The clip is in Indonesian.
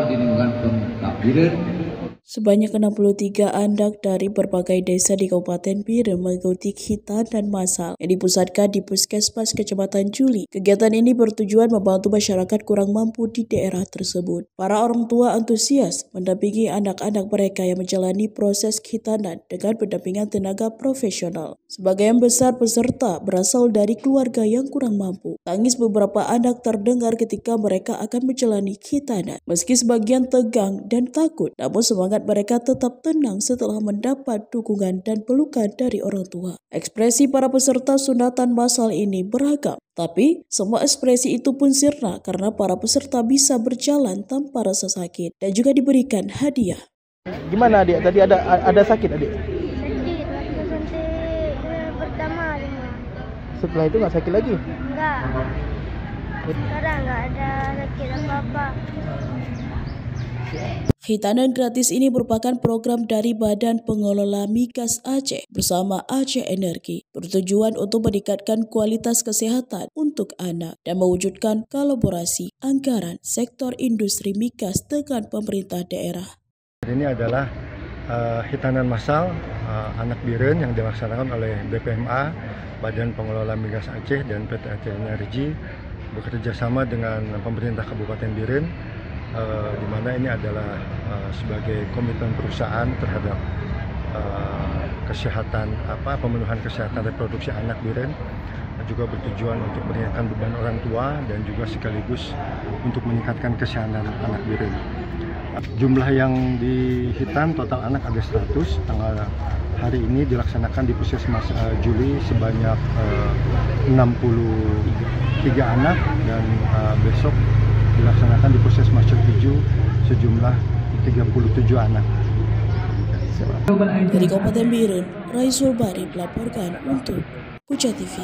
di lingkungan Pemkab Biren. Sebanyak 63 anak dari berbagai desa di Kabupaten Biren mengikuti khitanan massal yang dipusatkan di Puskesmas Kecamatan Juli. Kegiatan ini bertujuan membantu masyarakat kurang mampu di daerah tersebut. Para orang tua antusias mendampingi anak-anak mereka yang menjalani proses khitanan dengan pendampingan tenaga profesional. Sebagian besar peserta berasal dari keluarga yang kurang mampu. Tangis beberapa anak terdengar ketika mereka akan menjalani khitanan. Meski sebagian tegang dan takut, namun semangat mereka tetap tenang setelah mendapat dukungan dan pelukan dari orang tua. Ekspresi para peserta sunatan massal ini beragam, tapi semua ekspresi itu pun sirna karena para peserta bisa berjalan tanpa rasa sakit dan juga diberikan hadiah. Gimana adik? Tadi ada sakit adik? Sakit, waktu suntik pertama cuma. Setelah itu nggak sakit lagi? Enggak. Sekarang nggak ada sakit apa-apa. Khitanan gratis ini merupakan program dari Badan Pengelola Migas Aceh bersama Aceh Energi, bertujuan untuk meningkatkan kualitas kesehatan untuk anak dan mewujudkan kolaborasi anggaran sektor industri migas dengan pemerintah daerah. Ini adalah khitanan massal anak Biren yang dilaksanakan oleh BPMA, Badan Pengelola Migas Aceh dan PT Aceh Energi bekerja sama dengan pemerintah Kabupaten Biren. Di mana ini adalah sebagai komitmen perusahaan terhadap kesehatan pemenuhan kesehatan reproduksi anak Biren, juga bertujuan untuk meningkatkan beban orang tua dan juga sekaligus untuk meningkatkan kesehatan anak Biren. Jumlah yang dihitan total anak ada 100. Tanggal hari ini dilaksanakan di Puskesmas Juli sebanyak 63 anak dan besok dilaksanakan di Puskesmas Cetiju sejumlah 37 anak. Dari Kabupaten Biren, Raisul Bari melaporkan untuk Puja TV.